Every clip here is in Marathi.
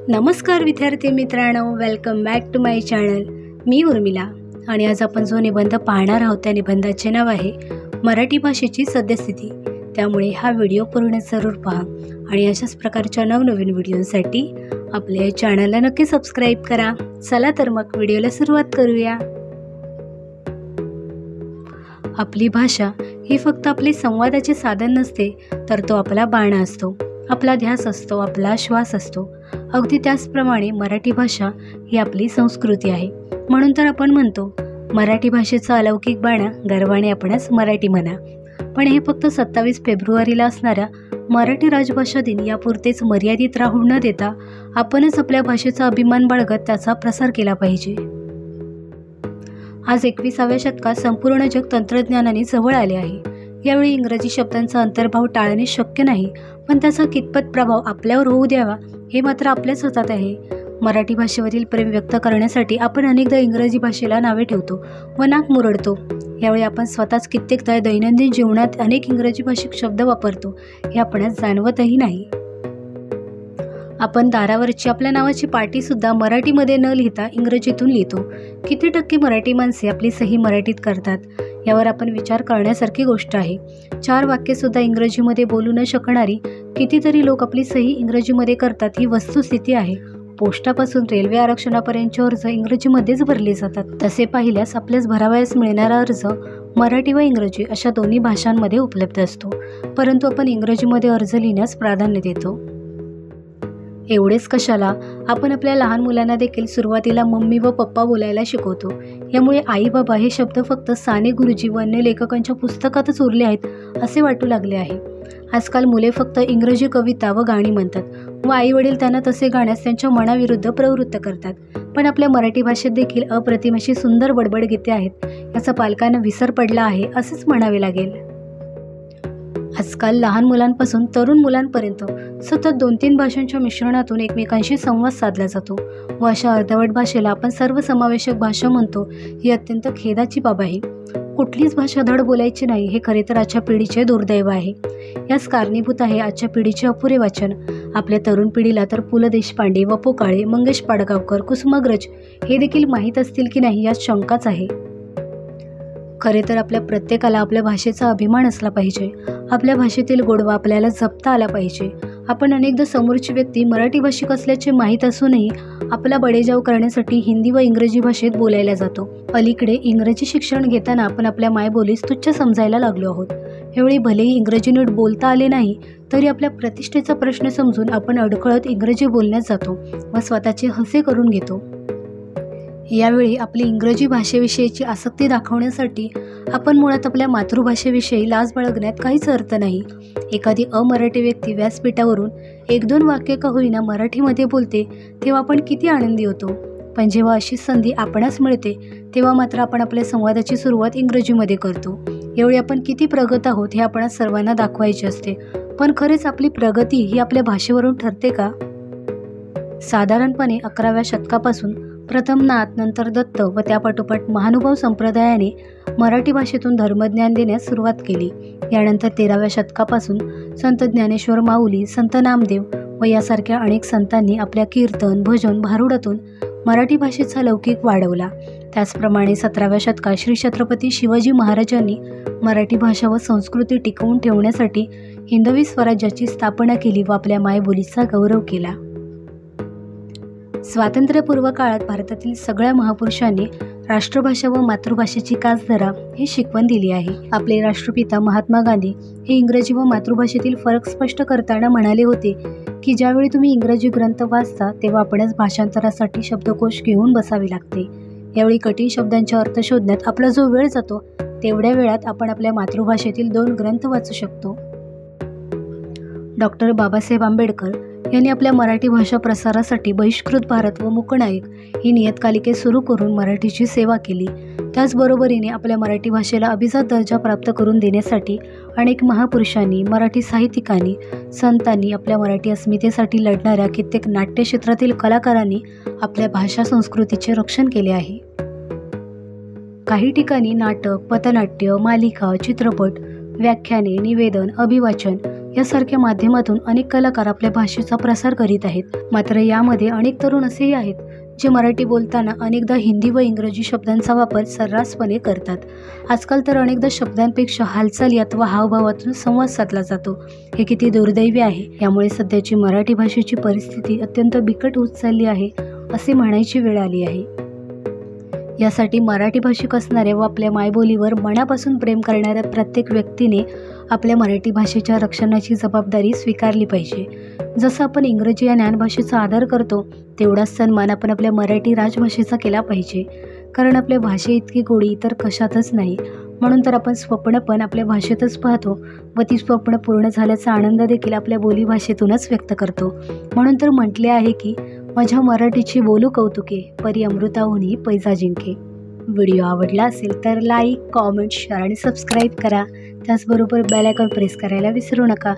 नमस्कार विद्यार्थी मित्रांनो, welcome back to my channel. मी उर्मिला आणि आज आपण जो निबंध पाहणार आहोत त्या निबंधाचे नाव आहे मराठी भाषेची सद्यस्थिती. त्यामुळे हा व्हिडिओ पूर्ण जरूर पहा आणि अशाच प्रकारच्या नवनवीन व्हिडिओसाठी आपल्या या चॅनलला नक्की सबस्क्राईब करा. चला तर मग व्हिडिओला सुरुवात करूया. आपली भाषा ही फक्त आपले संवादाचे साधन नसते, तर तो आपला बाणा असतो, आपला ध्यास असतो, आपला श्वास असतो. अगदी त्याचप्रमाणे मराठी भाषा ही आपली संस्कृती आहे. म्हणून तर आपण म्हणतो, मराठी भाषेचा अलौकिक बाणा गर्वाने आपणास मराठी म्हणा. पण हे फक्त 27 फेब्रुवारीला असणारा मराठी राजभाषा दिन यापुरतेच मर्यादित राहू न देता आपणच आपल्या भाषेचा अभिमान बाळगत त्याचा प्रसार केला पाहिजे. आज 21व्या शतकात संपूर्ण जग तंत्रज्ञानाने जवळ आले आहे. यावेळी इंग्रजी शब्दांचा अंतर्भाव टाळणे शक्य नाही, पण त्याचा कितपत प्रभाव आपल्यावर होऊ द्यावा हे मात्र आपल्याच हातात आहे. मराठी भाषेवरील प्रेम व्यक्त करण्यासाठी आपण अनेकदा इंग्रजी भाषेला नावे ठेवतो व नाक मुरडतो. यावेळी आपण स्वतःच कित्येकदा दैनंदिन जीवनात अनेक इंग्रजी भाषिक शब्द वापरतो, हे आपणास जाणवतही नाही. आपण दारावरची आपल्या नावाची पाटीसुद्धा मराठीमध्ये न लिहिता इंग्रजीतून लिहितो. किती टक्के मराठी माणसे आपली सही मराठीत करतात, यावर आपण विचार करण्यासारखी गोष्ट आहे. 4 वाक्येसुद्धा इंग्रजीमध्ये बोलू न शकणारी कितीतरी लोक आपली सही इंग्रजीमध्ये करतात, ही वस्तुस्थिती आहे. पोस्टापासून रेल्वे आरक्षणापर्यंतचे अर्ज इंग्रजीमध्येच भरले जातात. तसे पाहिल्यास आपल्यास भरावयास मिळणारा अर्ज मराठी व इंग्रजी अशा दोन्ही भाषांमध्ये उपलब्ध असतो, परंतु आपण इंग्रजीमध्ये अर्ज लिहिण्यास प्राधान्य देतो. एवढेच कशाला, आपण आपल्या लहान मुलांना देखील सुरुवातीला मम्मी व पप्पा बोलायला शिकवतो. यामुळे आई बाबा हे शब्द फक्त साने गुरुजी व अन्य लेखकांच्या पुस्तकातच उरले आहेत असे वाटू लागले आहे. आजकाल मुले फक्त इंग्रजी कविता व गाणी म्हणतात व आई वडील त्यांना तसे गाण्यास त्यांच्या मनाविरुद्ध प्रवृत्त करतात. पण आपल्या मराठी भाषेत देखील अप्रतिम अशी सुंदर बडबड गीते आहेत. याचा पालकांना विसर पडला आहे असेच म्हणावे लागेल. आजकाल लहान मुलांपासून तरुण मुलांपर्यंत सतत 2-3 भाषांच्या मिश्रणातून एकमेकांशी संवाद साधला जातो व अशा अर्धवट भाषेला आपण सर्वसमावेशक भाषा म्हणतो, ही अत्यंत खेदाची बाब आहे. कुठलीच भाषा धड बोलायची नाही, हे खरे तर आजच्या पिढीचे दुर्दैव आहे. यास कारणीभूत आहे आजच्या पिढीचे अपुरे वाचन. आपल्या तरुण पिढीला तर पु ल देशपांडे, व पु काळे, मंगेश पाडगावकर, कुसुमाग्रज हे देखील माहीत असतील की नाही यात शंकाच आहे. खरे तर आपल्या प्रत्येकाला आपल्या भाषेचा अभिमान असला पाहिजे. आपल्या भाषेतील गोडवा आपल्याला जपता आला पाहिजे. आपण अनेकदा समोरची व्यक्ती मराठी भाषिक असल्याचे माहीत असूनही आपला बडेजाव करण्यासाठी हिंदी व इंग्रजी भाषेत बोलायला जातो. अलीकडे इंग्रजी शिक्षण घेताना आपण आपल्या मायबोलीस तुच्छ समजायला लागलो आहोत. यावेळी भलेही इंग्रजी नीट बोलता आले नाही तरी आपल्या प्रतिष्ठेचा प्रश्न समजून आपण अडखळत इंग्रजी बोलण्यास जातो व स्वतःचे हसे करून घेतो. यावेळी आपली इंग्रजी भाषेविषयीची आसक्ती दाखवण्यासाठी आपण मुळात आपल्या मातृभाषेविषयी लाज बाळगण्यात काहीच अर्थ नाही. एखादी अमराठी व्यक्ती व्यासपीठावरून 1-2 वाक्य का होईना मराठीमध्ये बोलते तेव्हा आपण किती आनंदी होतो. पण जेव्हा अशी संधी आपणास मिळते तेव्हा मात्र आपण आपल्या संवादाची सुरुवात इंग्रजीमध्ये करतो. यावेळी आपण किती प्रगत आहोत हे आपणास सर्वांना दाखवायचे असते. पण खरेच आपली प्रगती ही आपल्या भाषेवरून ठरते का? साधारणपणे 11व्या शतकापासून प्रथम नाथ, नंतर दत्त व त्यापाठोपाठ महानुभाव संप्रदायाने मराठी भाषेतून धर्मज्ञान देण्यास सुरुवात केली. यानंतर 13व्या शतकापासून संत ज्ञानेश्वर माऊली, संत नामदेव व यासारख्या अनेक संतांनी आपल्या कीर्तन, भजन, भारुडातून मराठी भाषेचा लौकिक वाढवला. त्याचप्रमाणे 17व्या शतकात श्री छत्रपती शिवाजी महाराजांनी मराठी भाषा व संस्कृती टिकवून ठेवण्यासाठी हिंदवी स्वराज्याची स्थापना केली व आपल्या मायबोलीचा गौरव केला. स्वातंत्र्यपूर्व काळात भारतातील सगळ्या महापुरुषांनी राष्ट्रभाषा व मातृभाषेची कास धरा ही शिकवण दिली आहे. आपले राष्ट्रपिता महात्मा गांधी हे इंग्रजी व मातृभाषेतील फरक स्पष्ट करताना म्हणाले होते की ज्यावेळी तुम्ही इंग्रजी ग्रंथ वाचता तेव्हा आपणास भाषांतरासाठी शब्दकोश घेऊन बसावे लागते. यावेळी कठीण शब्दांचा अर्थ शोधण्यात आपला जो वेळ जातो तेवढ्या वेळात आपण आपल्या मातृभाषेतील 2 ग्रंथ वाचू शकतो. डॉक्टर बाबासाहेब आंबेडकर यांनी आपल्या मराठी भाषा प्रसारासाठी बहिष्कृत भारत व मूकनायक ही नियतकालिके सुरू करून मराठीची सेवा केली. त्याचबरोबरीने आपल्या मराठी भाषेला अभिजात दर्जा प्राप्त करून देण्यासाठी अनेक महापुरुषांनी, मराठी साहित्यिकांनी, संतांनी, आपल्या मराठी अस्मितेसाठी लढणाऱ्या कित्येक नाट्य क्षेत्रातील कलाकारांनी आपल्या भाषा संस्कृतीचे रक्षण केले आहे. काही ठिकाणी नाटक, पथनाट्य, मालिका, चित्रपट व्याख्याने, निवेदन, अभिवाचन यासारख्या माध्यमातून अनेक कलाकार आपल्या भाषेचा प्रसार करीत आहेत. मात्र यामध्ये अनेक तरुण असेही आहेत जे मराठी बोलताना अनेकदा हिंदी व इंग्रजी शब्दांचा वापर सर्रासपणे करतात. आजकाल तर अनेकदा शब्दांपेक्षा हालचाली अथवा हावभावातून संवाद साधला जातो. हे किती दुर्दैवी आहे. यामुळे सध्याची मराठी भाषेची परिस्थिती अत्यंत बिकट होत चालली आहे असे म्हणायची वेळ आली आहे. यासाठी मराठी भाषिक असणाऱ्या व आपल्या मायबोलीवर मनापासून प्रेम करणाऱ्या प्रत्येक व्यक्तीने आपल्या मराठी भाषेच्या रक्षणाची जबाबदारी स्वीकारली पाहिजे. जसं आपण इंग्रजी या ज्ञानभाषेचा आदर करतो तेवढाच सन्मान आपण आपल्या मराठी राजभाषेचा केला पाहिजे. कारण आपल्या भाषे इतकी गोडी इतर कशातच नाही. म्हणून तर आपण स्वप्न पण आपल्या भाषेतच पाहतो व ती स्वप्न पूर्ण झाल्याचा आनंद देखील आपल्या बोलीभाषेतूनच व्यक्त करतो. म्हणून तर म्हटले आहे की माझ्या मराठीची बोलू कौतुके, परी अमृताहुनी पैजा जिंके. व्हिडिओ आवडला असेल तर लाईक, कॉमेंट, शेअर आणि सबस्क्राईब करा. त्याचबरोबर बेल आयकॉन प्रेस करायला विसरू नका,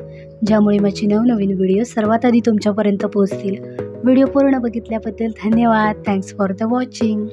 ज्यामुळे माझी नवनवीन व्हिडिओ सर्वात आधी तुमच्यापर्यंत पोहोचतील. व्हिडिओ पूर्ण बघितल्याबद्दल धन्यवाद. Thanks for the watching.